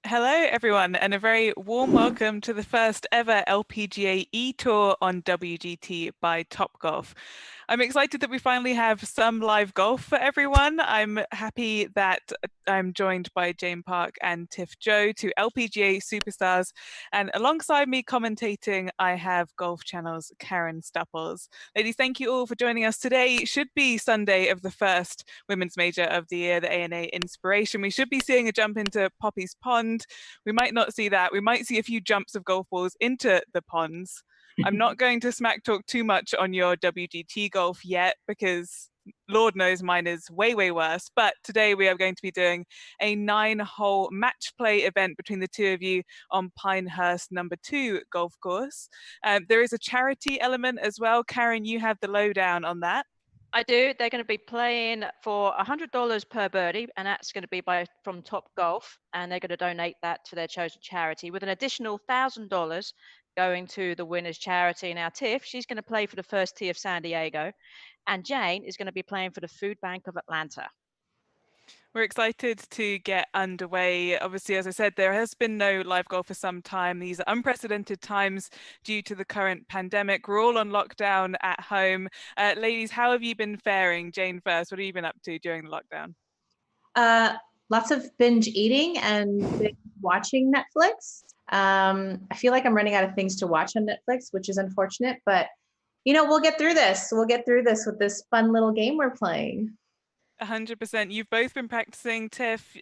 Hello, everyone, and a very warm welcome to the first ever LPGA eTour on WGT by Topgolf. I'm excited that we finally have some live golf for everyone. I'm happy that I'm joined by Jane Park and Tiff Joe, two LPGA superstars. And alongside me commentating, I have Golf Channel's Karen Stupples. Ladies, thank you all for joining us today. It should be Sunday of the first women's major of the year, the ANA Inspiration. We should be seeing a jump into Poppy's Pond. We might not see that. We might see a few jumps of golf balls into the ponds. I'm not going to smack talk too much on your WGT golf yet because Lord knows mine is way, way worse. But today we are going to be doing a 9-hole match play event between the two of you on Pinehurst number 2 golf course. There is a charity element as well. Karen, you have the lowdown on that. I do. They're going to be playing for $100 per birdie, and that's going to be from Topgolf, and they're going to donate that to their chosen charity, with an additional $1,000 going to the winner's charity. Now, Tiff, she's going to play for the First Tee of San Diego, and Jane is going to be playing for the Food Bank of Atlanta. We're excited to get underway. Obviously, as I said, there has been no live golf for some time. These are unprecedented times due to the current pandemic. We're all on lockdown at home. Ladies, how have you been faring? Jane first, what have you been up to during the lockdown? Lots of binge eating and binge watching Netflix. I feel like I'm running out of things to watch on Netflix, which is unfortunate, but we'll get through this. We'll get through this with this fun little game we're playing. 100%. You've both been practicing, Tiff.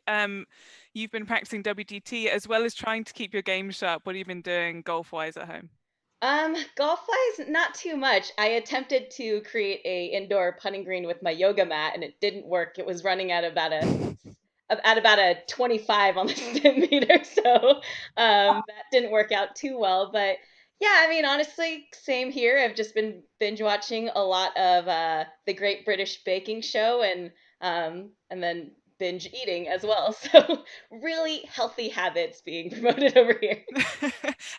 You've been practicing WGT as well as trying to keep your game sharp. What have you been doing golf-wise at home? Golf-wise, not too much. I attempted to create a indoor putting green with my yoga mat, and it didn't work. It was running at about a 25 on the stim meter, so that didn't work out too well. But yeah, I mean, honestly, same here. I've just been binge watching a lot of the Great British Baking Show, and then binge eating as well. So really healthy habits being promoted over here.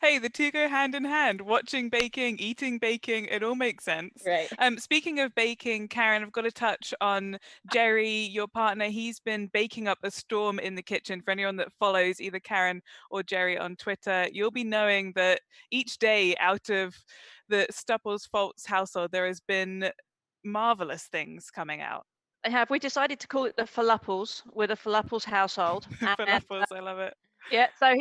Hey, the two go hand in hand. Watching baking, eating baking, it all makes sense. Right. Speaking of baking, Karen, I've got to touch on Jerry, your partner. He's been baking up a storm in the kitchen. For anyone that follows either Karen or Jerry on Twitter, you'll be knowing that each day out of the Stupples Foltz household, there has been marvelous things coming out. We decided to call it the Falafels, with a Falafels household. Falafels, I love it. Yeah, so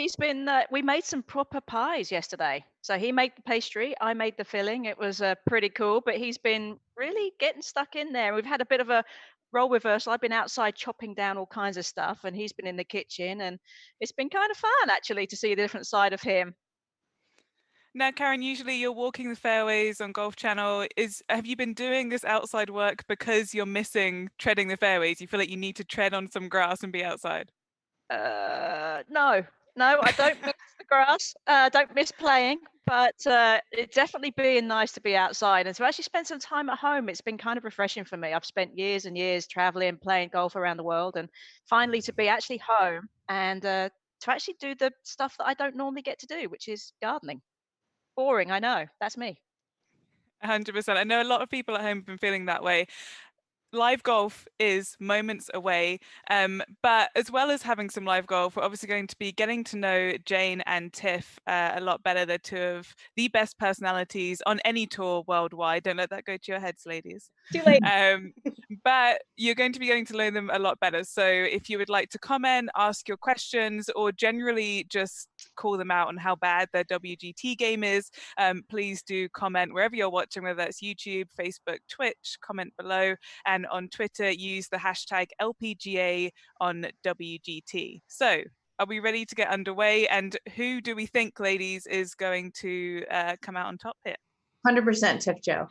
we made some proper pies yesterday. So he made the pastry, I made the filling. It was pretty cool, but he's been really getting stuck in there. We've had a bit of a role reversal. I've been outside chopping down all kinds of stuff, and he's been in the kitchen, and it's been kind of fun actually to see a different side of him. Now, Karen, usually you're walking the fairways on Golf Channel. Have you been doing this outside work because you're missing treading the fairways? You feel like you need to tread on some grass and be outside? No, I don't miss the grass. Don't miss playing, but it's definitely being nice to be outside and to actually spend some time at home. It's been kind of refreshing for me. I've spent years and years traveling, playing golf around the world, and finally to be actually home and to actually do the stuff that I don't normally get to do, which is gardening. Boring, I know. That's me. 100%. I know a lot of people at home have been feeling that way. Live golf is moments away, but as well as having some live golf, we're obviously going to be getting to know Jane and Tiff a lot better. They're two of the best personalities on any tour worldwide. Don't let that go to your heads, ladies. Too late. But you're going to be getting to know them a lot better. So if you would like to comment, ask your questions, or generally just call them out on how bad their WGT game is, please do comment wherever you're watching, whether that's YouTube, Facebook, Twitch, comment below. And on Twitter, use the hashtag LPGA on WGT. So are we ready to get underway? And who do we think, ladies, is going to come out on top here? 100% Tiff Joe.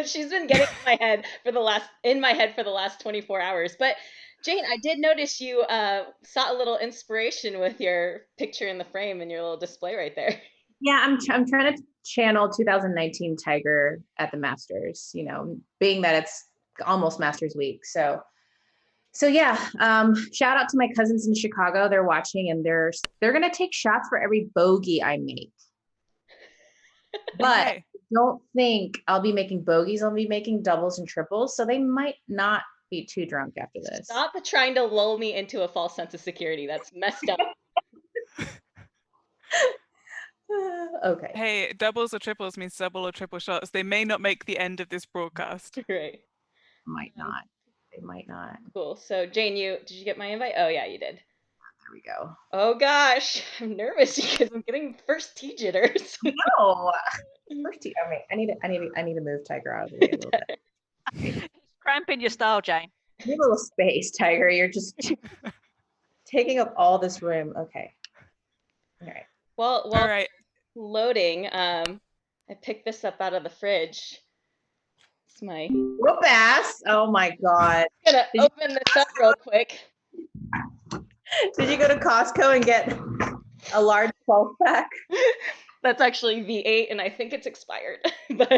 She's been getting in my head for the last 24 hours. But Jane, I did notice you saw a little inspiration with your picture in the frame and your little display right there. Yeah, I'm trying to channel 2019 Tiger at the Masters, being that it's almost Masters week. So yeah, shout out to my cousins in Chicago. They're watching and they're going to take shots for every bogey I make. But Okay. Don't think I'll be making bogeys. I'll be making doubles and triples. So they might not be too drunk after this. Stop trying to lull me into a false sense of security. That's messed up. Okay. Hey, doubles or triples means double or triple shots. They may not make the end of this broadcast. Right. Might not. They might not. Cool. So Jane, did you get my invite? Oh yeah, you did. There we go. Oh gosh, I'm nervous because I'm getting first tee jitters. No. First tee. I need to move Tiger out of the way a little bit. He's cramping your style, Jane. Need a little space, Tiger. You're just taking up all this room. Okay. All right. Well, All right. loading. I picked this up out of the fridge. It's my. Whoop ass. Oh my God. I'm gonna open this up real quick. Did you go to Costco and get a large 12-pack? That's actually V8, and I think it's expired. But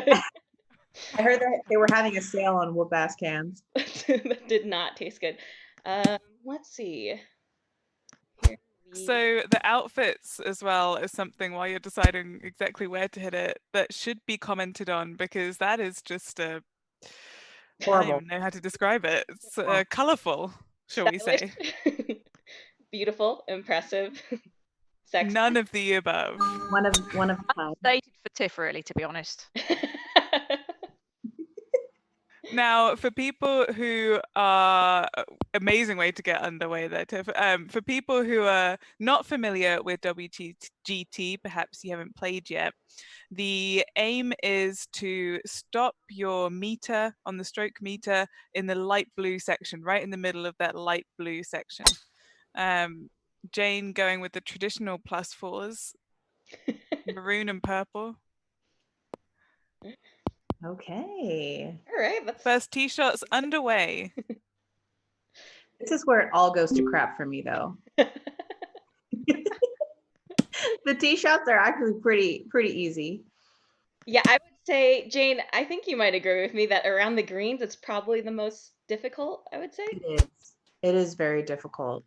I heard that they were having a sale on whoop ass cans. that did not taste good. Let's see. So the outfits as well is something while you're deciding exactly where to hit it that should be commented on, because that is just I don't even know how to describe it. It's colorful, shall we say. Beautiful, impressive, sexy. None of the above. One of the Dated for Tiff, really, to be honest. Now, for people who are amazing way to get underway there, Tiff. For people who are not familiar with WGT, perhaps you haven't played yet. The aim is to stop your meter on the stroke meter in the light blue section, right in the middle of that light blue section. Jane going with the traditional +4s, maroon and purple. Okay. All right. First tee shots underway. This is where it all goes to crap for me, though. The tee shots are actually pretty easy. Yeah, I would say, Jane, I think you might agree with me that around the greens, it's probably the most difficult, I would say. It is. It is very difficult.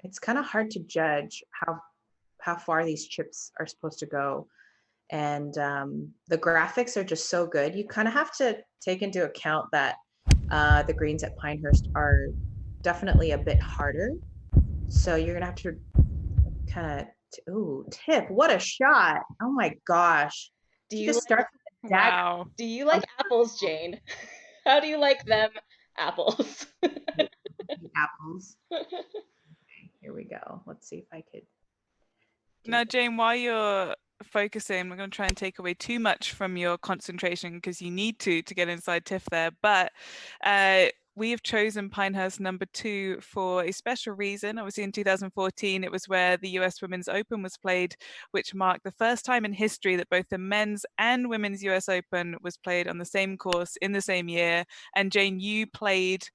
It's kind of hard to judge how far these chips are supposed to go. And the graphics are just so good. You kind of have to take into account that the greens at Pinehurst are definitely a bit harder. So you're going to have to kind of, ooh, Tiff, what a shot. Oh my gosh. Do you just start with the dagger. Wow. Do you like apples, Jane? How do you like them apples? Apples. Okay, here we go. Let's see if I could. Now, Jane, while you're focusing, we're going to try and take away too much from your concentration because you need to get inside Tiff there. But we have chosen Pinehurst number 2 for a special reason. Obviously, in 2014, it was where the US Women's Open was played, which marked the first time in history that both the men's and women's US Open was played on the same course in the same year. And Jane, you played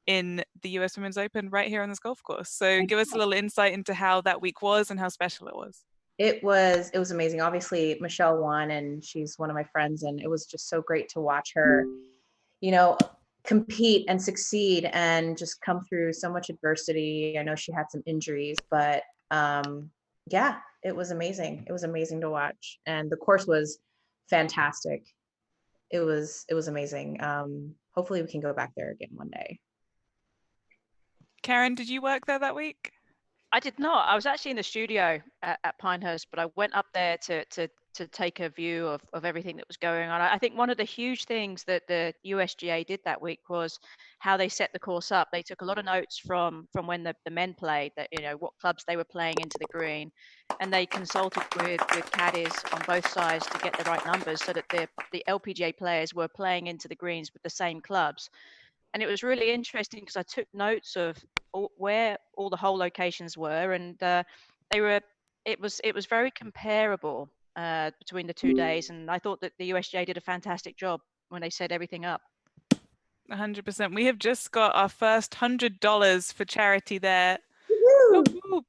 in the US Women's Open right here on this golf course. So give us a little insight into how that week was and how special it was. It was amazing. Obviously, Michelle won, and she's one of my friends, and it was just so great to watch her, compete and succeed and just come through so much adversity. I know she had some injuries, but yeah, it was amazing. It was amazing to watch, and the course was fantastic. It was amazing. Hopefully, we can go back there again one day. Karen, did you work there that week? I did not. I was actually in the studio at Pinehurst, but I went up there to take a view of everything that was going on. I think one of the huge things that the USGA did that week was how they set the course up. They took a lot of notes from when the men played, that what clubs they were playing into the green, and they consulted with caddies on both sides to get the right numbers so that the LPGA players were playing into the greens with the same clubs. And it was really interesting because I took notes of where all the hole locations were, and it was very comparable between the 2 days. And I thought that the USGA did a fantastic job when they set everything up. 100%. We have just got our first $100 for charity there. Woo-hoo!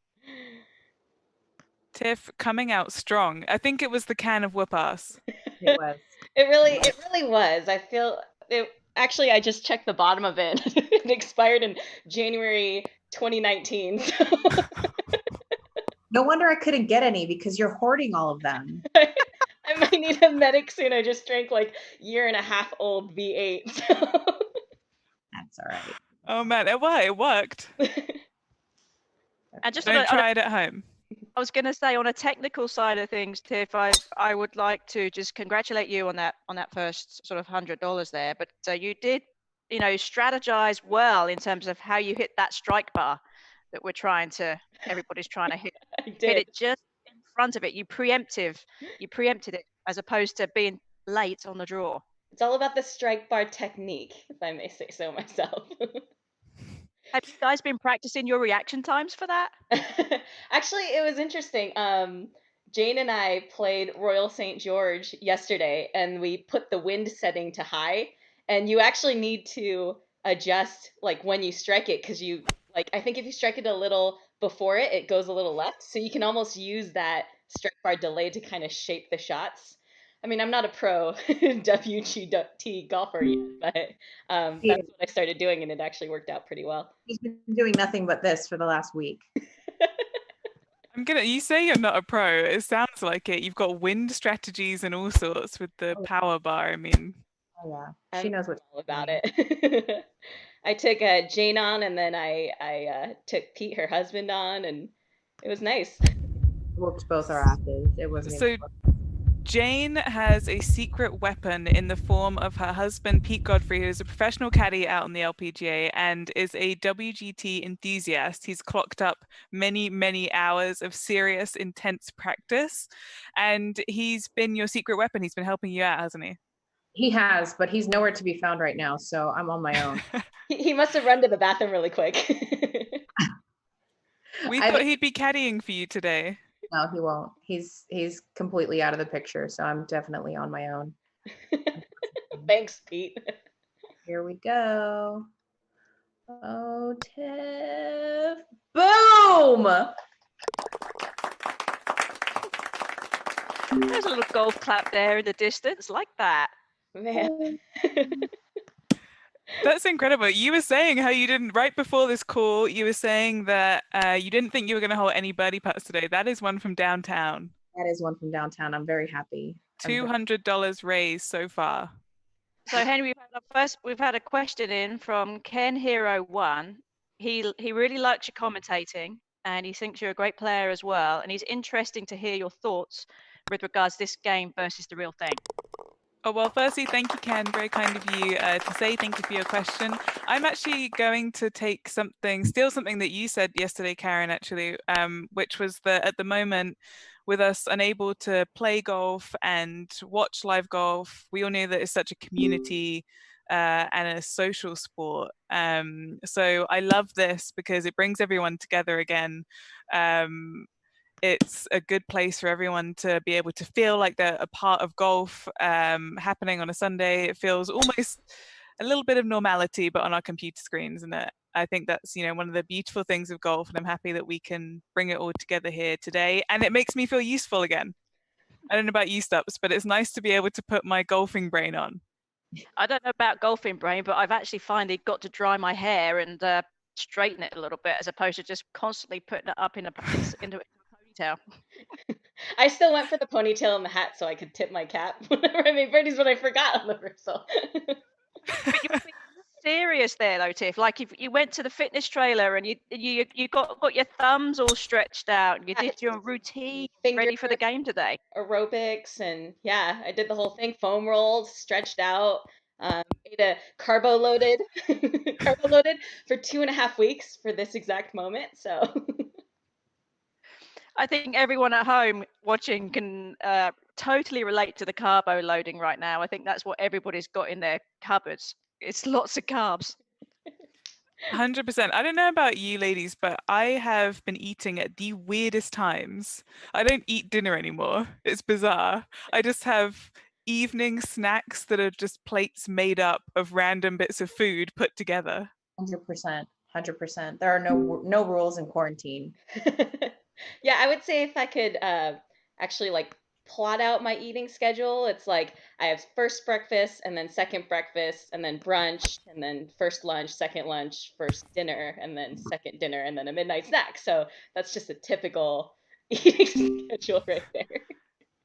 Tiff coming out strong. I think it was the can of whoop ass. It was. It really was. I feel it. Actually, I just checked the bottom of it. It expired in January 2019. So. No wonder I couldn't get any, because you're hoarding all of them. I might need a medic soon. I just drank like 1.5-year old V8. So. That's all right. Oh man, it worked. And just Don't try it at home. I was going to say, on a technical side of things, Tiff, I would like to just congratulate you on that first sort of $100 there. But you did, strategize well in terms of how you hit that strike bar that everybody's trying to hit. I Hit did. it just in front of it. You preempted it as opposed to being late on the draw. It's all about the strike bar technique, if I may say so myself. Have you guys been practicing your reaction times for that? Actually, it was interesting. Jane and I played Royal St. George yesterday, and we put the wind setting to high. And you actually need to adjust like when you strike it, because I think if you strike it a little before it goes a little left. So you can almost use that strike bar delay to kind of shape the shots. I mean, I'm not a pro WGT golfer yet, but that's what I started doing, and it actually worked out pretty well. He's been doing nothing but this for the last week. You say you're not a pro. It sounds like it. You've got wind strategies and all sorts with the power bar. I mean, oh yeah, she knows what all about it. I took Jane on, and then I took Pete, her husband, on, and it was nice. Whooped both our asses. It wasn't so. even Jane has a secret weapon in the form of her husband, Pete Godfrey, who is a professional caddy out on the LPGA and is a WGT enthusiast. He's clocked up many, many hours of serious, intense practice, and he's been your secret weapon. He's been helping you out, hasn't he? He has, but he's nowhere to be found right now, so I'm on my own. He must have run to the bathroom really quick. We thought he'd be caddying for you today. No, he won't. He's completely out of the picture, so I'm definitely on my own. Thanks, Pete. Here we go. Oh, Tiff. Boom! There's a little golf clap there in the distance, like that. Man. That's incredible. You were saying how you didn't, right before this call, you were saying that you didn't think you were going to hold any birdie putts today. That is one from downtown. That is one from downtown. I'm very happy. $200 raised so far. So Henry, we've had a question in from Ken Hero 1. He really likes your commentating, and he thinks you're a great player as well. And he's interesting to hear your thoughts with regards to this game versus the real thing. Oh, well, firstly, thank you, Ken. Very kind of you to say. Thank you for your question. I'm actually going to steal something that you said yesterday, Karen, actually, which was that at the moment, with us unable to play golf and watch live golf, we all know that it's such a community and a social sport. So I love this because it brings everyone together again. It's a good place for everyone to be able to feel like they're a part of golf happening on a Sunday. It feels almost a little bit of normality, but on our computer screens. And I think that's, one of the beautiful things of golf. And I'm happy that we can bring it all together here today. And it makes me feel useful again. I don't know about you, Stups, but it's nice to be able to put my golfing brain on. I don't know about golfing brain, but I've actually finally got to dry my hair and straighten it a little bit, as opposed to just constantly putting it up into a ponytail. I still went for the ponytail and the hat so I could tip my cap whenever I made birdies, but I forgot on the first hole. But you're being serious there, though, Tiff. Like if you went to the fitness trailer and you got your thumbs all stretched out, you did your routine ready for the game today. Aerobics, and yeah, I did the whole thing. Foam rolled, stretched out, ate a carbo loaded for 2.5 weeks for this exact moment. So I think everyone at home watching can totally relate to the carbo loading right now. I think that's what everybody's got in their cupboards. It's lots of carbs. 100%. I don't know about you ladies, but I have been eating at the weirdest times. I don't eat dinner anymore. It's bizarre. I just have evening snacks that are just plates made up of random bits of food put together. 100%. 100%. There are no rules in quarantine. Yeah, I would say if I could actually plot out my eating schedule, it's like I have first breakfast and then second breakfast and then brunch and then first lunch, second lunch, first dinner, and then second dinner and then a midnight snack. So that's just a typical eating schedule right there.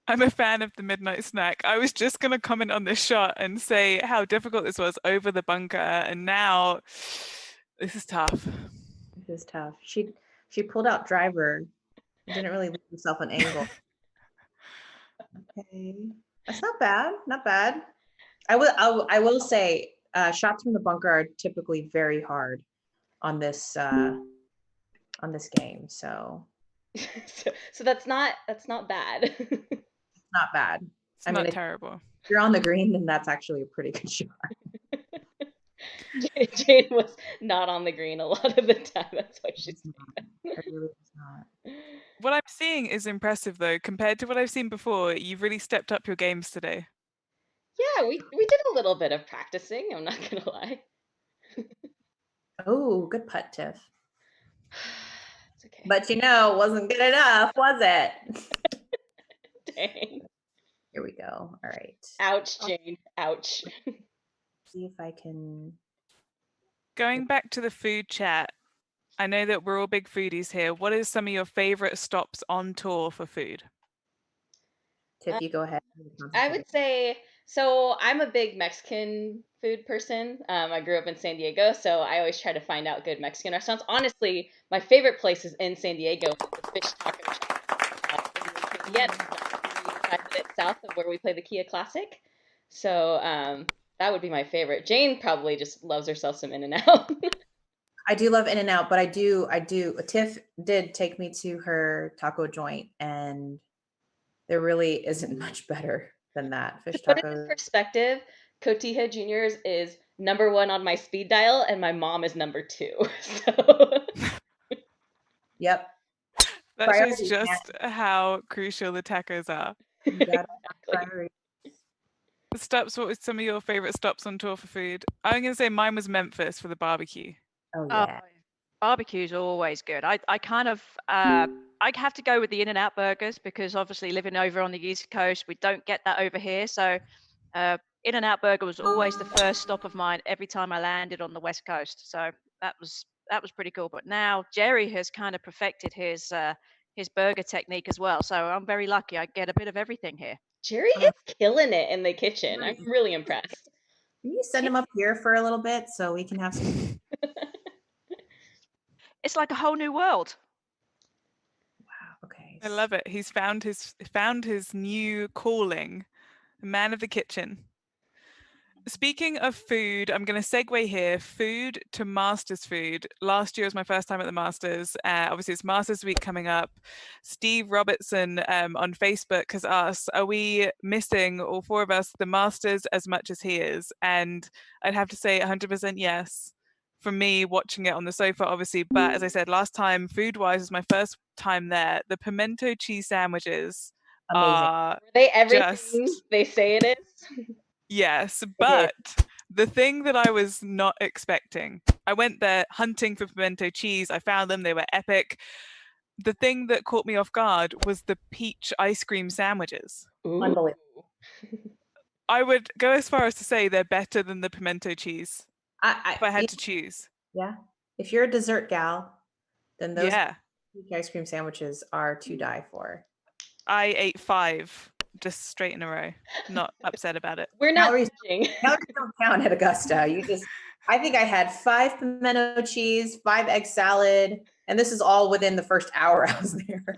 I'm a fan of the midnight snack. I was just going to comment on this shot and say how difficult this was over the bunker, and now this is tough. This is tough. She pulled out driver I didn't really leave myself an angle. Okay, that's not bad. Not bad. I will say, shots from the bunker are typically very hard on this game, so So that's not bad. it's not bad. It's not terrible. If you're on the green, then that's actually a pretty good shot. Jane was not on the green a lot of the time. That's why she's It really is not. What I'm seeing is impressive, though. Compared to what I've seen before, you've really stepped up your games today. Yeah, we did a little bit of practicing, I'm not gonna lie. Oh, good putt, Tiff. It's okay. But it wasn't good enough, was it? Dang. Here we go. All right. Ouch, Jane. Ouch. See if I can. Going back to the food chat, I know that we're all big foodies here. What is some of your favorite stops on tour for food? Tiff, you go ahead. I would say, so I'm a big Mexican food person. I grew up in San Diego, so I always try to find out good Mexican restaurants. Honestly, my favorite place is in San Diego, the Fish Taco Shop. Yeah, 5 minutes south of where we play the Kia Classic. So that would be my favorite. Jane probably just loves herself some In-N-Out. I do love In-N-Out, but I do. Tiff did take me to her taco joint, and there really isn't much better than that. Fish To put it in tacos. perspective, Cotija Juniors is #1 on my speed dial, and my mom is #2. So Yep. That shows Priorities, just how crucial the tacos are. You gotta have exactly. priorities. Stups, what was some of your favorite stops on tour for food? I'm going to say mine was Memphis for the barbecue. Oh Oh, yeah. barbecue's always good. I kind of I have to go with the In-N-Out burgers because obviously living over on the East Coast, we don't get that over here. So In-N-Out burger was always the first stop of mine every time I landed on the West Coast. So that was pretty cool. But now Jerry has kind of perfected his burger technique as well. So I'm very lucky. I get a bit of everything here. Jerry is killing it in the kitchen. I'm really impressed. Can you send him up here for a little bit so we can have some? It's like a whole new world. Wow. Okay. I love it. He's found his new calling, man of the kitchen. Speaking of food, I'm going to segue here. Food to Masters food. Last year was my first time at the Masters. Obviously, it's Masters Week coming up. Steve Robertson on Facebook has asked, are we missing, all 4 of us, the Masters as much as he is? And I'd have to say 100% yes. From me watching it on the sofa, obviously. But as I said, last time, food-wise, was my first time there. The pimento cheese sandwiches are Were they everything just... they say it is? Yes, but the thing that I was not expecting, I went there hunting for pimento cheese. I found them. They were epic. The thing that caught me off guard was the peach ice cream sandwiches. Ooh. Unbelievable. I would go as far as to say they're better than the pimento cheese if I had to choose. Yeah. If you're a dessert gal, then those Yeah. peach ice cream sandwiches are to die for. I ate 5 just straight in a row. Not upset about it. We're not Calories judging. don't count at Augusta. I think I had 5 pimento cheese, 5 egg salad, and this is all within the first hour I was there.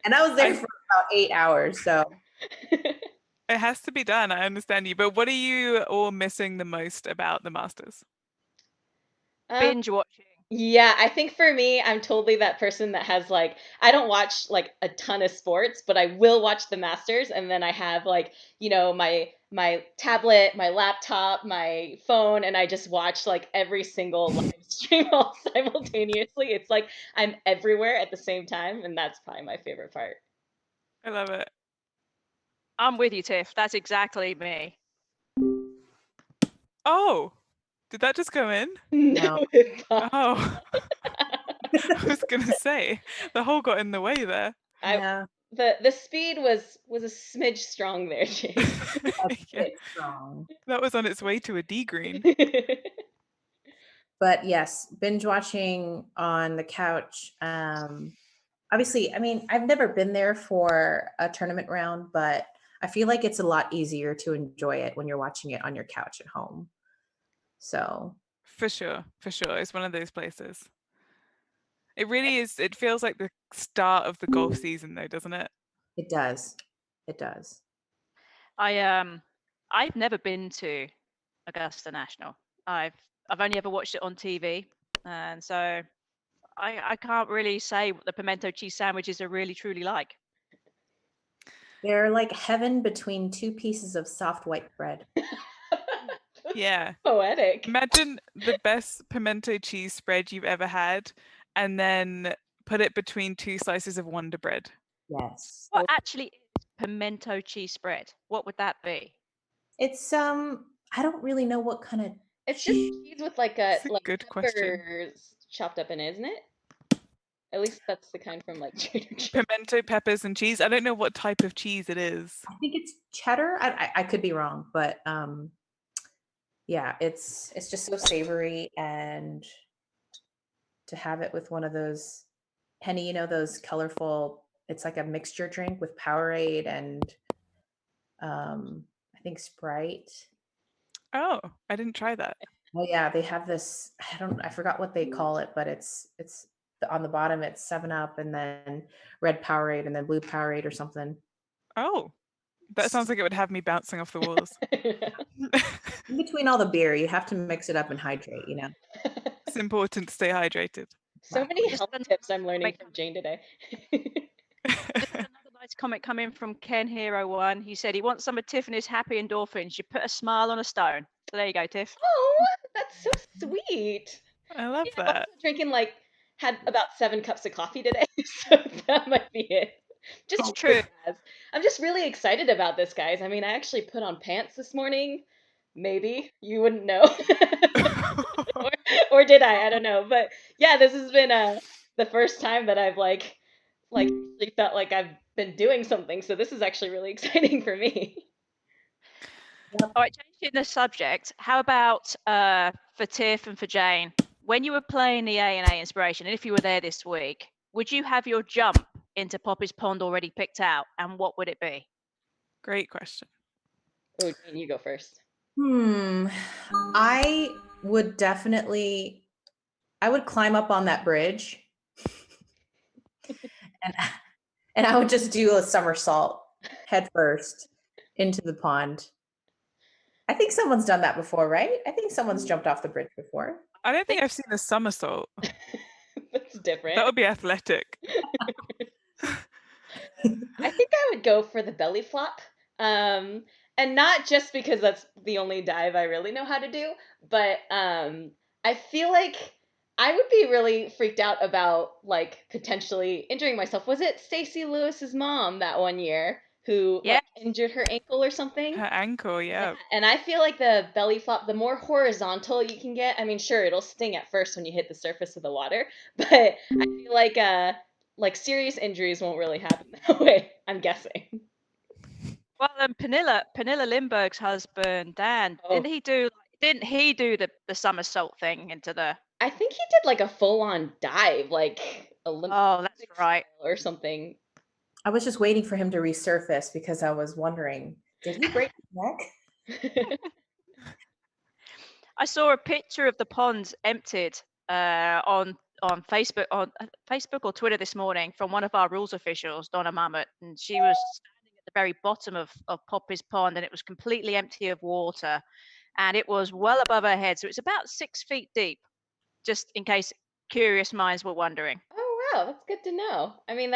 And I was there for about 8 hours. So it has to be done. I understand you. But what are you all missing the most about the Masters? Binge watching. Yeah, I think for me, I'm totally that person that has I don't watch a ton of sports, but I will watch the Masters, and then I have my tablet, my laptop, my phone, and I just watch every single live stream all simultaneously. It's like I'm everywhere at the same time, and that's probably my favorite part. I love it. I'm with you, Tiff. That's exactly me. Oh, did that just come in? No. Oh, I was gonna say the hole got in the way there. yeah, the speed was a smidge strong there, Jane. Yeah, strong. that was on its way to a D green. But yes, binge watching on the couch. Obviously, I mean, I've never been there for a tournament round, but I feel like it's a lot easier to enjoy it when you're watching it on your couch at home. So For sure, it's one of those places. It really is. It feels like the start of the golf season, though, doesn't it? It does. It does. I've never been to Augusta National. I've only ever watched it on TV, and so I can't really say what the pimento cheese sandwiches are really truly like. They're like heaven between two pieces of soft white bread. Yeah. Poetic. Imagine the best pimento cheese spread you've ever had, and then put it between 2 slices of Wonder Bread. Yes. What actually is pimento cheese spread? What would that be? It's I don't really know what kind of It's just cheese with like It's a like good question. peppers chopped up in it, isn't it? At least that's the kind from like Trader Joe's. Pimento peppers and cheese. I don't know what type of cheese it is. I think it's cheddar. I could be wrong, but yeah, it's just so savory, and to have it with one of those Henny, those colorful, it's like a mixture drink with Powerade and I think Sprite. Oh, I didn't try that. Oh yeah, they have this, I forgot what they call it, but it's on the bottom it's 7-Up and then red Powerade and then blue Powerade or something. Oh, that sounds like it would have me bouncing off the walls. In between all the beer, you have to mix it up and hydrate, It's important to stay hydrated. So many Just health another tips I'm learning comment- from Jane today. Just another nice comment coming from Ken Hero One. He said he wants some of Tiffany's happy endorphins. You put a smile on a stone. So there you go, Tiff. Oh, that's so sweet. I love I'm that. also drinking had about 7 cups of coffee today, so that might be it. Just It's true. as. I'm just really excited about this, guys. I mean, I actually put on pants this morning. Maybe you wouldn't know, or did I? I don't know. But yeah, this has been the first time that I've actually felt like I've been doing something. So this is actually really exciting for me. All right, changing the subject. How about for Tiff and for Jane? When you were playing the A&A Inspiration, and if you were there this week, would you have your jump into Poppy's Pond already picked out, and what would it be? Great question. Oh, Jane, you go first. I would definitely, I would climb up on that bridge and I would just do a somersault head first into the pond. I think someone's done that before, right? I think someone's jumped off the bridge before. I don't think I've seen a somersault. That's different. That would be athletic. I think I would go for the belly flop. And not just because that's the only dive I really know how to do, but I feel like I would be really freaked out about potentially injuring myself. Was it Stacey Lewis's mom that one year who injured her ankle or something? Her ankle, yeah. And I feel like the belly flop, the more horizontal you can get, I mean, sure, it'll sting at first when you hit the surface of the water, but I feel like serious injuries won't really happen that way, I'm guessing. Well, Pernilla Lindbergh's husband, Dan, didn't he do the somersault thing into the... I think he did like a full-on dive, like Olympic that's right. or something. I was just waiting for him to resurface because I was wondering, did he break his neck? I saw a picture of the pond emptied on Facebook or Twitter this morning from one of our rules officials, Donna Mamet, and she was standing at the very bottom of Poppy's Pond, and it was completely empty of water, and it was well above her head, so it's about 6 feet deep. Just in case curious minds were wondering. Oh wow, that's good to know. I mean,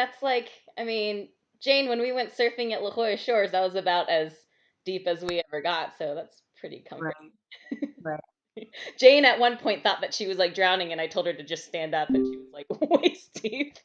Jane, when we went surfing at La Jolla Shores, that was about as deep as we ever got, so that's pretty comforting. Right. Jane at one point thought that she was drowning, and I told her to just stand up, and she was waist deep.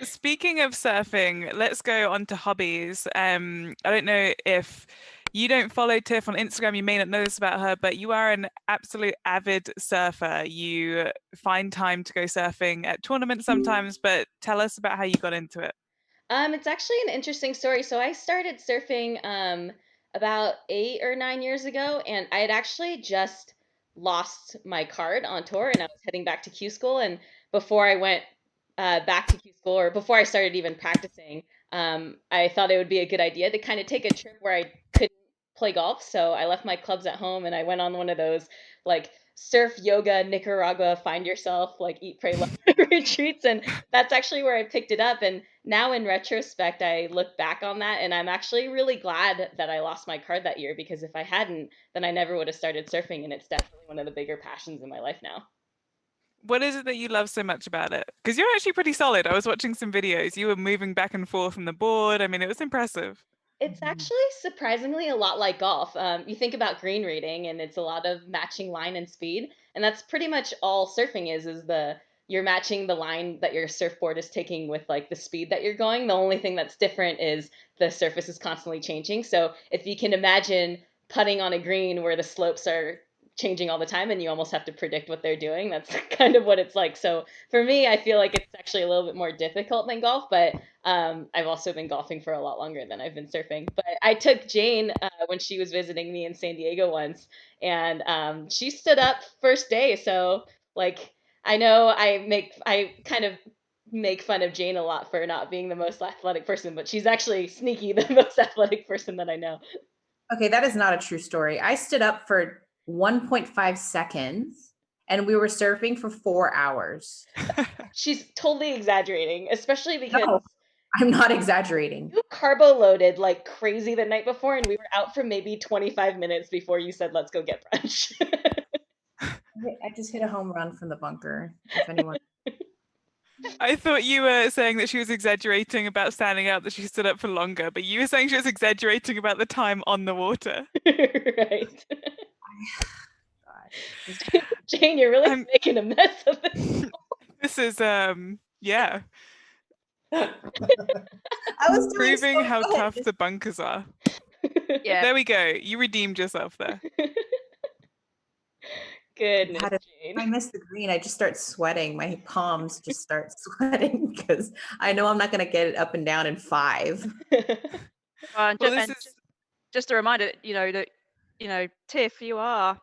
Speaking of surfing, let's go on to hobbies. I don't know if you don't follow Tiff on Instagram, you may not know this about her, but you are an absolute avid surfer. You find time to go surfing at tournaments sometimes, but tell us about how you got into it. It's actually an interesting story. So I started surfing about 8 or 9 years ago, and I had actually just lost my card on tour, and I was heading back to Q school. And before I went back to Q school, or before I started even practicing, I thought it would be a good idea to kind of take a trip where I couldn't play golf. So I left my clubs at home, and I went on one of those surf, yoga, Nicaragua, find yourself, like eat, pray, love retreats. And that's actually where I picked it up. And now in retrospect, I look back on that and I'm actually really glad that I lost my card that year, because if I hadn't, then I never would have started surfing. And it's definitely one of the bigger passions in my life now. What is it that you love so much about it? Because you're actually pretty solid. I was watching some videos. You were moving back and forth on the board. I mean, it was impressive. It's actually surprisingly a lot like golf. You think about green reading, and it's a lot of matching line and speed, and that's pretty much all surfing is the you're matching the line that your surfboard is taking with like the speed that you're going. The only thing that's different is the surface is constantly changing. So if you can imagine putting on a green where the slopes are changing all the time and you almost have to predict what they're doing, that's kind of what it's like. So for me, I feel like it's actually a little bit more difficult than golf, but I've also been golfing for a lot longer than I've been surfing. But I took Jane when she was visiting me in San Diego once, and she stood up first day. So like I know I kind of make fun of Jane a lot for not being the most athletic person, but she's actually sneaky the most athletic person that I know. Okay, that is not a true story. I stood up for 1.5 seconds and we were surfing for 4 hours. She's totally exaggerating, especially because No, I'm not exaggerating. you carbo loaded like crazy the night before, and we were out for maybe 25 minutes before you said, let's go get brunch. I just hit a home run from the bunker, if anyone. I thought you were saying that she was exaggerating about standing out, that she stood up for longer, but you were saying she was exaggerating about the time on the water. Right. God. Jane, you're really making a mess of this. This is, yeah. I was proving how good. tough the bunkers are. Yeah. There we go. You redeemed yourself there. Goodness, If I Jane. miss the green, I just start sweating. My palms just start sweating because I know I'm not going to get it up and down in 5. And Well, this is just a reminder, that, Tiff, you are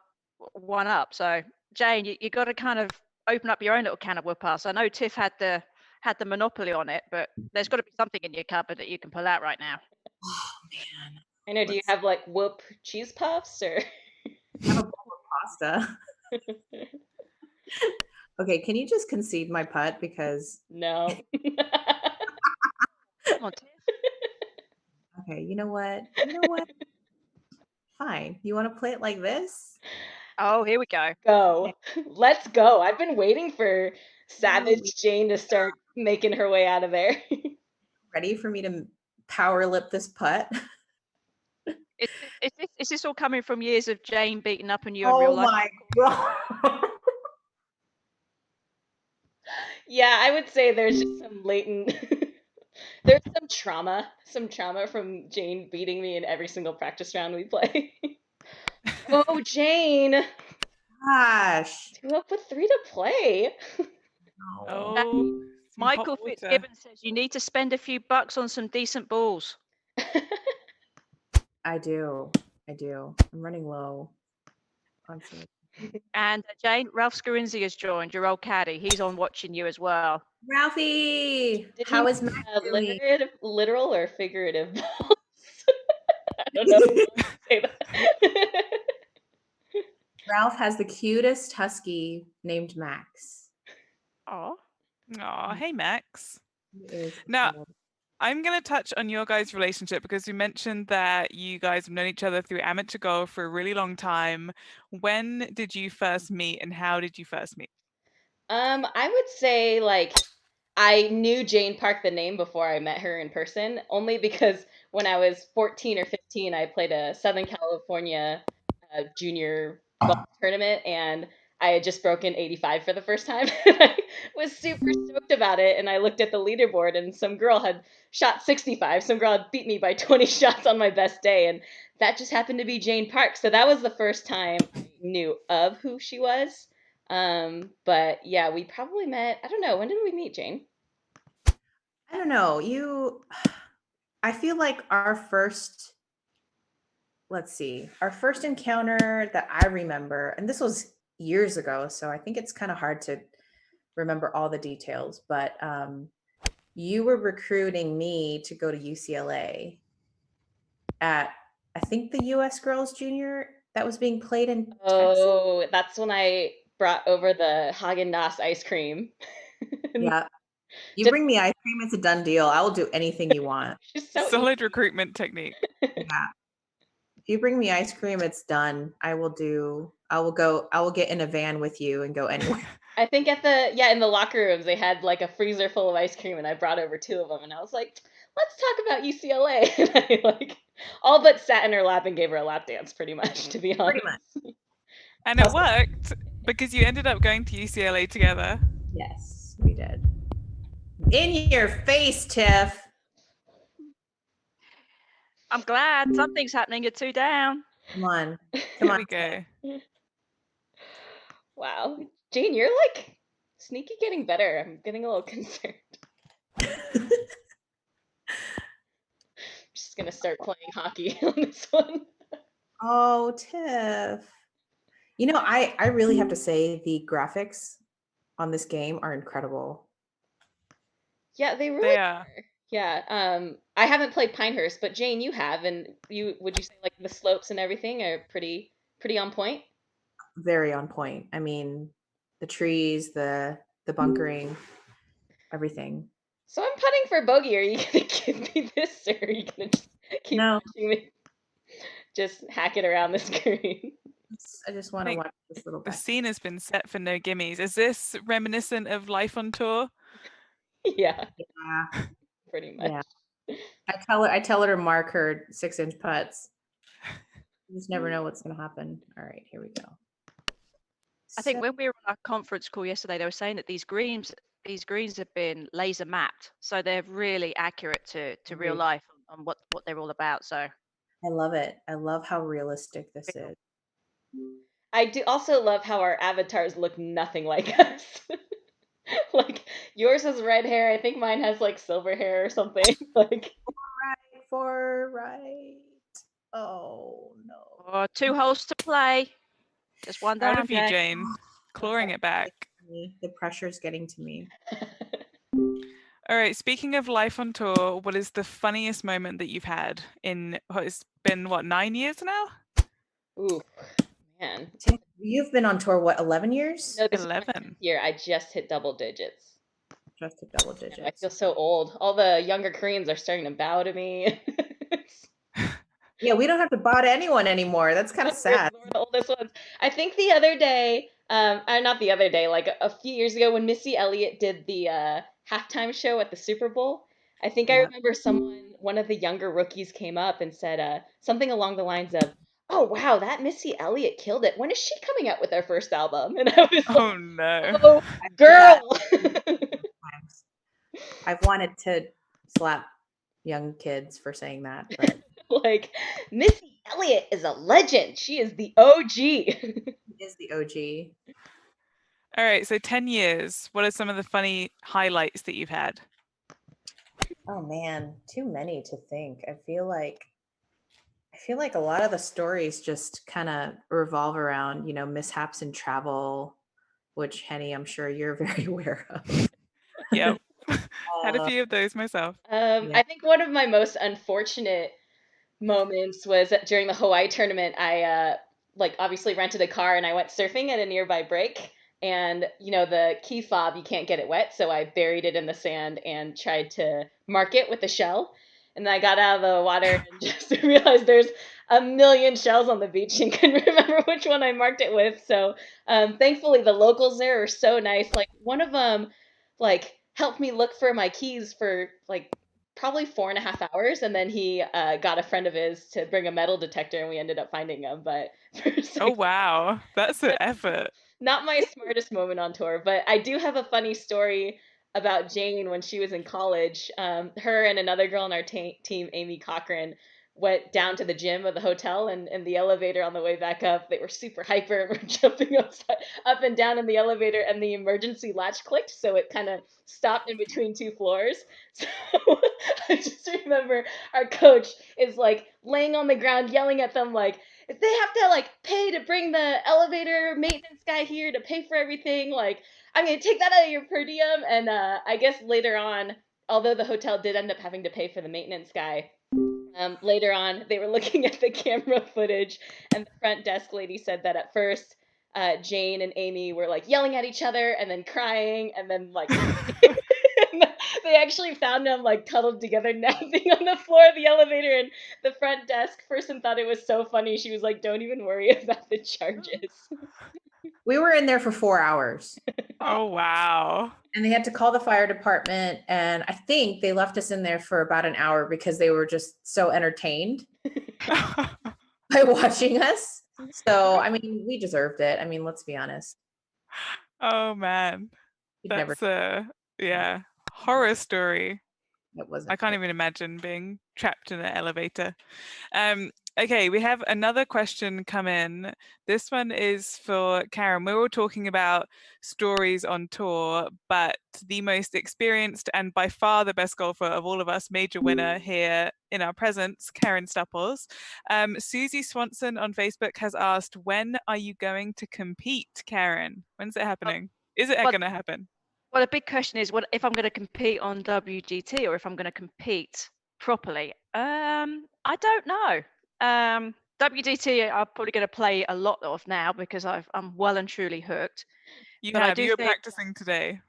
one up. So Jane, you got to kind of open up your own little can of whoop-ass. I know Tiff had the monopoly on it, but there's got to be something in your cupboard that you can pull out right now. Oh man. I know. Do you have like whoop cheese puffs or? I have a bowl of pasta. Okay, can you just concede my putt because? No. Come on, Tiff. Okay, you know what? Fine. You want to play it like this? Oh, here we go. Go. Let's go. I've been waiting for Savage Jane to start making her way out of there. Ready for me to power lip this putt? Is this all coming from years of Jane beating up on you in real Oh life? my god. Yeah, I would say there's just some latent there's some trauma from Jane beating me in every single practice round we play. Oh, Jane. Gosh. 2 up with 3 to play. No. some Michael hot water. Fitzgibbon says you need to spend a few bucks on some decent balls. I do. I'm running low. Honestly. And Jane, Ralph Scarinzi has joined, your old caddy. He's on watching you as well. Ralphie, Did how he is Matt mean, doing? literal or figurative balls? I don't know if I can say that. Ralph has the cutest husky named Max. Oh. Aw, hey Max. He is Now, adorable. I'm going to touch on your guys' relationship because we mentioned that you guys have known each other through amateur golf for a really long time. When did you first meet and how did you first meet? I would say like I knew Jane Park the name before I met her in person, only because when I was 14 or 15, I played a Southern California junior golf tournament, and I had just broken 85 for the first time. I was super stoked about it, and I looked at the leaderboard, and some girl had shot 65. Some girl had beat me by 20 shots on my best day, and that just happened to be Jane Park. So that was the first time I knew of who she was. But yeah, we probably met, I don't know, when did we meet, Jane? I don't know. I feel like our first encounter that I remember, and this was years ago, so I think it's kind of hard to remember all the details, but you were recruiting me to go to UCLA at, I think, the US Girls Junior that was being played in Texas? Oh, that's when I brought over the Haagen-Dazs ice cream. Yeah. You Just- bring me ice cream, it's a done deal. I will do anything you want. She's so Solid recruitment technique. Yeah. If you bring me ice cream, it's done. I will get in a van with you and go anywhere. I think in the locker rooms they had like a freezer full of ice cream, and I brought over 2 of them, and I was like, let's talk about UCLA. And I like all but sat in her lap and gave her a lap dance, pretty much, to be honest. Pretty much. And it worked because you ended up going to UCLA together. Yes, we did. In your face, Tiff. I'm glad something's happening. You're 2 down. Come on. Here Come on. we go. Wow. Jane, you're like sneaky getting better. I'm getting a little concerned. Just gonna start playing hockey on this one. Oh, Tiff. You know, I really have to say the graphics on this game are incredible. Yeah, they really They are. Yeah. I haven't played Pinehurst, but Jane, you have, and would you say like the slopes and everything are pretty on point? Very on point. I mean, the trees, the bunkering, everything. So I'm putting for bogey. Are you gonna give me this, or are you gonna just keep No. watching me just hack it around the screen? I just want to watch this little The back. scene has been set for no gimmies. Is this reminiscent of life on tour? Yeah, Yeah. pretty much. Yeah. I tell her to mark her 6-inch putts. You just never know what's going to happen. All right, here we go. I think when we were on our conference call yesterday, they were saying that these greens have been laser mapped, so they're really accurate to real life on what they're all about. So I love it. I love how realistic this is. I do also love how our avatars look nothing like us. Like yours has red hair. I think mine has like silver hair or something. Like For right. Oh no. 2 holes to play. Just one Proud down, of you, Jane. Clawing it back. The pressure's getting to me. All right, speaking of life on tour, what is the funniest moment that you've had in it's been 9 years now? Ooh, man. Tim, you've been on tour what, 11 years? No, this 11. year I just hit double digits. Just a double digits. I feel so old. All the younger Koreans are starting to bow to me. Yeah, we don't have to bow to anyone anymore. That's kind of sad. We're the oldest ones. I think the other day, not the other day, like a few years ago when Missy Elliott did the halftime show at the Super Bowl, I think I remember one of the younger rookies came up and said something along the lines of, "Oh wow, that Missy Elliott killed it. When is she coming out with her first album?" And I was Oh like, no. "Oh, girl." I've wanted to slap young kids for saying that, but Like, Missy Elliott is a legend. She is the OG. she is the OG. All right, so 10 years. What are some of the funny highlights that you've had? Oh man, too many to think. I feel like a lot of the stories just kind of revolve around, mishaps in travel, which Henni, I'm sure you're very aware of. Yep. Had a few of those myself. I think one of my most unfortunate moments was during the Hawaii tournament. I obviously rented a car and I went surfing at a nearby break. And the key fob, you can't get it wet, so I buried it in the sand and tried to mark it with a shell. And then I got out of the water and just realized there's a million shells on the beach and couldn't remember which one I marked it with. So thankfully the locals there are so nice. Like one of them helped me look for my keys for probably 4.5 hours, and then he got a friend of his to bring a metal detector, and we ended up finding them. But Oh wow, that's an effort. Not my smartest moment on tour, but I do have a funny story about Jane when she was in college. Her and another girl on our team, Amy Cochran, went down to the gym of the hotel, and in the elevator on the way back up, they were super hyper and were jumping up and down in the elevator, and the emergency latch clicked, so it kind of stopped in between 2 floors. So I just remember our coach is laying on the ground yelling at them if they have to pay to bring the elevator maintenance guy here to pay for everything, I'm gonna take that out of your per diem. And I guess later on, although the hotel did end up having to pay for the maintenance guy, Later on, they were looking at the camera footage, and the front desk lady said that at first, Jane and Amy were like yelling at each other and then crying, and then like they actually found them like cuddled together, napping on the floor of the elevator. And the front desk person thought it was so funny. She was like, "Don't even worry about the charges." We were in there for 4 hours. Oh, wow. And they had to call the fire department. And I think they left us in there for about an hour because they were just so entertained by watching us. So, I mean, we deserved it. I mean, let's be honest. Oh, man. We'd never, That's yeah, horror story. it wasn't. I can't even imagine being trapped in an elevator. Okay, we have another question come in. This one is for Karen. We're all talking about stories on tour, but the most experienced and by far the best golfer of all of us, major winner here in our presence, Karen Stupples. Susie Swanson on Facebook has asked, when are you going to compete, Karen? When's it happening? Is it going to happen? Well, a big question is what if I'm going to compete on WGT or if I'm going to compete properly. I don't know. WGT I'm probably going to play a lot of now because I'm well and truly hooked. You But I do were think practicing today.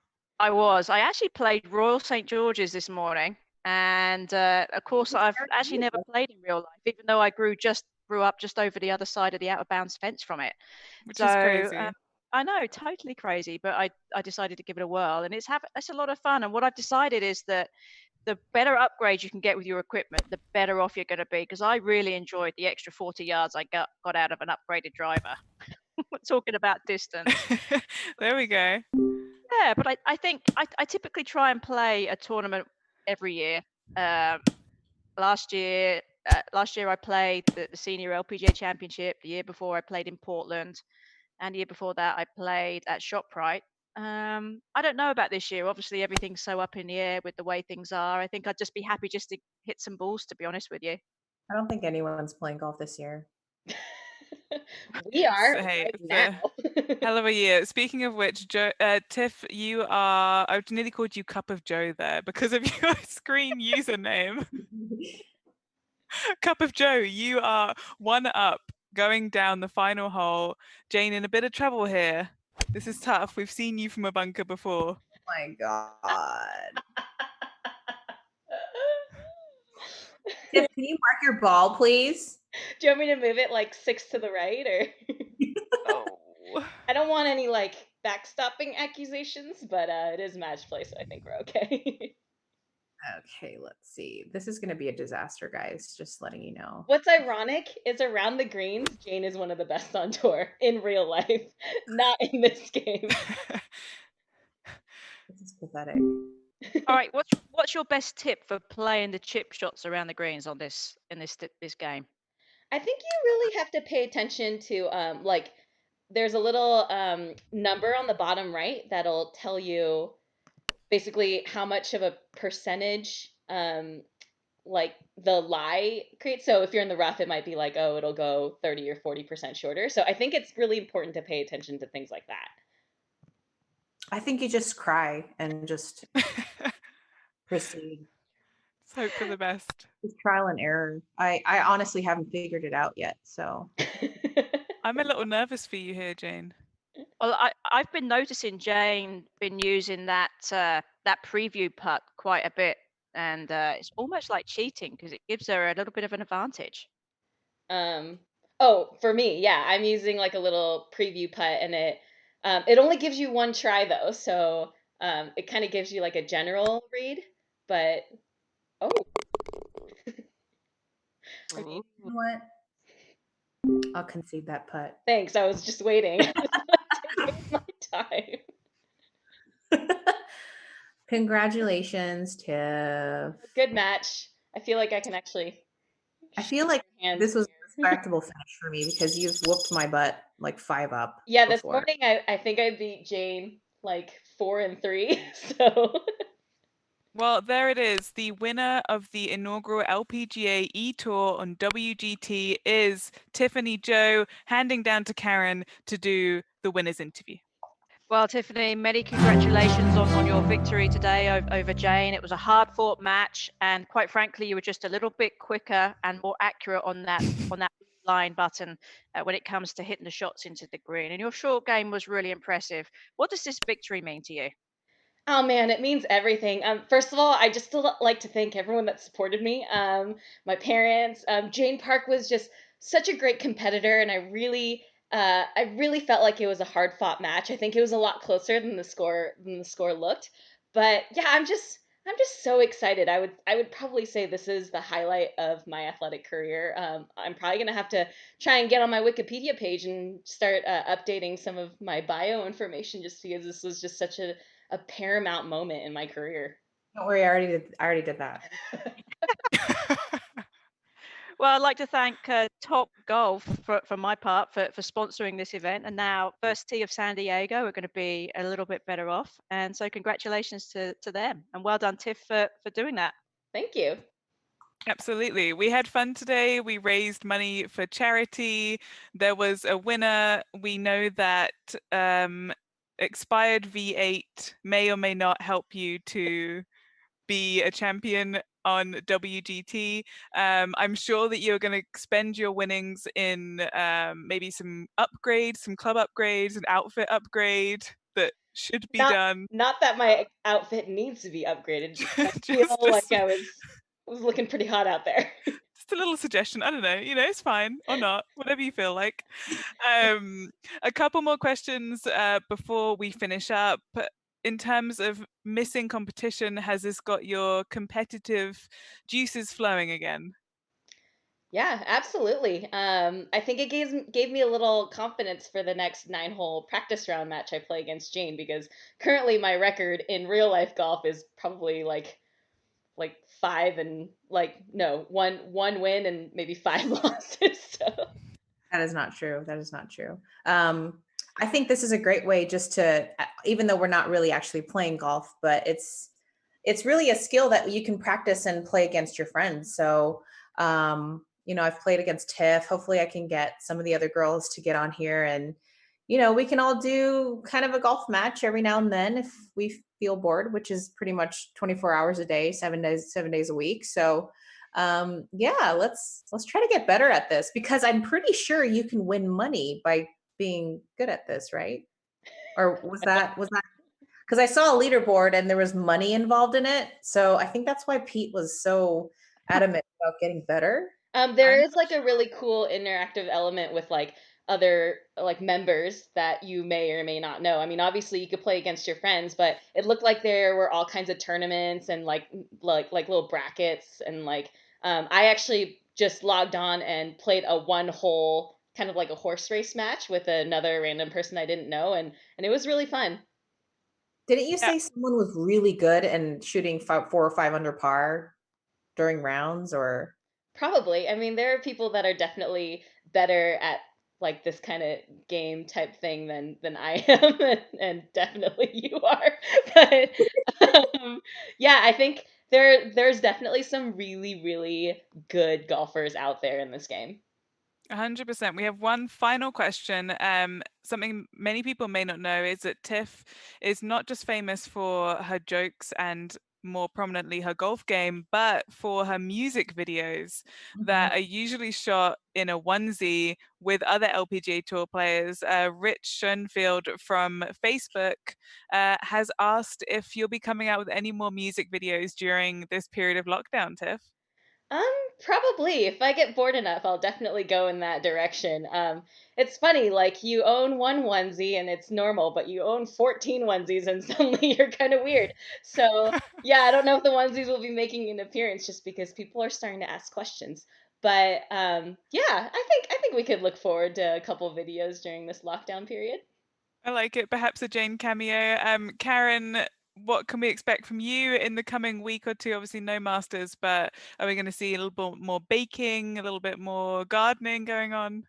I actually played Royal St. George's this morning, and of course I've actually never played in real life, even though I grew up just over the other side of the out of bounds fence from it. Which is crazy. I know, totally crazy, but I decided to give it a whirl, and it's a lot of fun. And what I've decided is that the better upgrades you can get with your equipment, the better off you're going to be. Because I really enjoyed the extra 40 yards I got out of an upgraded driver. We're talking about distance. There we go. Yeah, but I think I typically try and play a tournament every year. Last year I played the Senior LPGA Championship. The year before I played in Portland. And the year before that, I played at ShopRite. I don't know about this year. Obviously, everything's so up in the air with the way things are. I think I'd just be happy just to hit some balls, to be honest with you. I don't think anyone's playing golf this year. We are Hey, right now. hell of a year. Speaking of which, Tiff, you are, I've nearly called you Cup of Joe there because of your screen username. Cup of Joe, you are 1 up going down the final hole. Jane in a bit of trouble here. This is tough. We've seen you from a bunker before. My God. Tiff, can you mark your ball, please? Do you want me to move it like 6 to the right, or? Oh. I don't want any like backstopping accusations, but it is match play, so I think we're okay. Okay, let's see. This is going to be a disaster, guys. Just letting you know. What's ironic is around the greens, Jane is one of the best on tour in real life, not in this game. This is pathetic. All right, what's your best tip for playing the chip shots around the greens on this game? I think you really have to pay attention to like there's a little number on the bottom right that'll tell you basically how much of a percentage like the lie creates. So if you're in the rough, it might be like, oh, it'll go 30 or 40% shorter. So I think it's really important to pay attention to things like that. I think you just cry and just proceed. Let's hope for the best. It's trial and error. I honestly haven't figured it out yet. So I'm a little nervous for you here, Jane. Well, I've been noticing Jane been using that preview putt quite a bit, and it's almost like cheating because it gives her a little bit of an advantage. Oh, for me, yeah, I'm using like a little preview putt, and it only gives you one try though, so it kind of gives you like a general read. But oh, you know what? I'll concede that putt. Thanks. I was just waiting. Taking my time. Congratulations, Tiff. Good match. I feel like I can actually. I feel like this was a respectable finish for me because you've whooped my butt like 5 up. Yeah, before. this morning I think I beat Jane like 4-3. So. Well, there it is. The winner of the inaugural LPGA eTour on WGT is Tiffany Joe, handing down to Karen to do the winner's interview. Well, Tiffany, many congratulations on your victory today over Jane. It was a hard-fought match, and quite frankly, you were just a little bit quicker and more accurate on that line button when it comes to hitting the shots into the green. And your short game was really impressive. What does this victory mean to you? Oh man, it means everything. First of all, I just still like to thank everyone that supported me. My parents. Jane Park was just such a great competitor, and I really felt like it was a hard fought match. I think it was a lot closer than the score looked. But yeah, I'm just so excited. I would probably say this is the highlight of my athletic career. I'm probably gonna have to try and get on my Wikipedia page and start updating some of my bio information, just because this was just such a paramount moment in my career. Don't worry, I already did that. Well, I'd like to thank Topgolf for my part for sponsoring this event. And now First Tee of San Diego are going to be a little bit better off. And so congratulations to them. And well done, Tiff, for doing that. Thank you. Absolutely. We had fun today. We raised money for charity. There was a winner. We know that expired V8 may or may not help you to be a champion on WGT. I'm sure that you're going to spend your winnings in maybe some upgrades, some club upgrades, an outfit upgrade that should be done. Not that my outfit needs to be upgraded. I feel like I was looking pretty hot out there. Just a little suggestion. I don't know, it's fine or not, whatever you feel like. A couple more questions before we finish up. In terms of missing competition, has this got your competitive juices flowing again? Yeah, absolutely. I think it gave me a little confidence for the next 9-hole practice round match I play against Jane, because currently my record in real life golf is probably like five and one win and maybe 5 losses. So That is not true. That is not true. I think this is a great way just to, even though we're not really actually playing golf, but it's really a skill that you can practice and play against your friends. So, I've played against Tiff. Hopefully I can get some of the other girls to get on here, and, we can all do kind of a golf match every now and then if we feel bored, which is pretty much 24 hours a day, 7 days a week. So, yeah, let's try to get better at this, because I'm pretty sure you can win money by being good at this, right? Or was that because I saw a leaderboard and there was money involved in it. So I think that's why Pete was so adamant about getting better. there is like a really cool interactive element with like other like members that you may or may not know. I mean, obviously you could play against your friends, but it looked like there were all kinds of tournaments and like little brackets, and I actually just logged on and played a 1-hole kind of like a horse race match with another random person I didn't know, and it was really fun. Didn't you say someone was really good and shooting 4 or 5 under par during rounds? Or Probably. I mean, there are people that are definitely better at like this kind of game type thing than I am, and definitely you are. But yeah, I think there's definitely some really good golfers out there in this game. 100%. We have one final question. Something many people may not know is that Tiff is not just famous for her jokes and more prominently her golf game, but for her music videos that are usually shot in a onesie with other LPGA Tour players. Rich Schoenfield from Facebook has asked if you'll be coming out with any more music videos during this period of lockdown, Tiff. Probably. If I get bored enough, I'll definitely go in that direction. It's funny, like you own one onesie and it's normal, but you own 14 onesies and suddenly you're kind of weird. So yeah, I don't know if the onesies will be making an appearance, just because people are starting to ask questions. But yeah, I think we could look forward to a couple videos during this lockdown period. I like it. Perhaps a Jane cameo. Karen, what can we expect from you in the coming week or two? Obviously, no Masters, but are we going to see a little bit more baking, a little bit more gardening going on?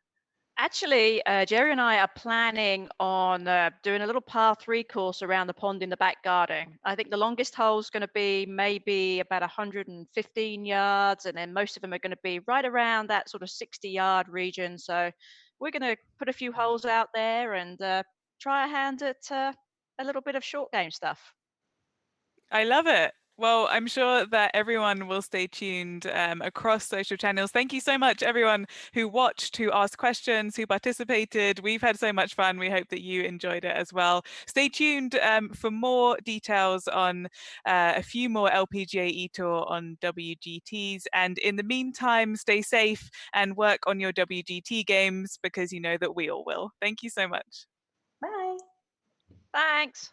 Actually, Jerry and I are planning on doing a little par 3 course around the pond in the back garden. I think the longest hole is going to be maybe about 115 yards, and then most of them are going to be right around that sort of 60-yard region. So we're going to put a few holes out there and try a hand at a little bit of short game stuff. I love it. Well, I'm sure that everyone will stay tuned across social channels. Thank you so much, everyone who watched, who asked questions, who participated. We've had so much fun. We hope that you enjoyed it as well. Stay tuned for more details on a few more LPGA eTour on WGTs. And in the meantime, stay safe and work on your WGT games, because you know that we all will. Thank you so much. Bye. Thanks.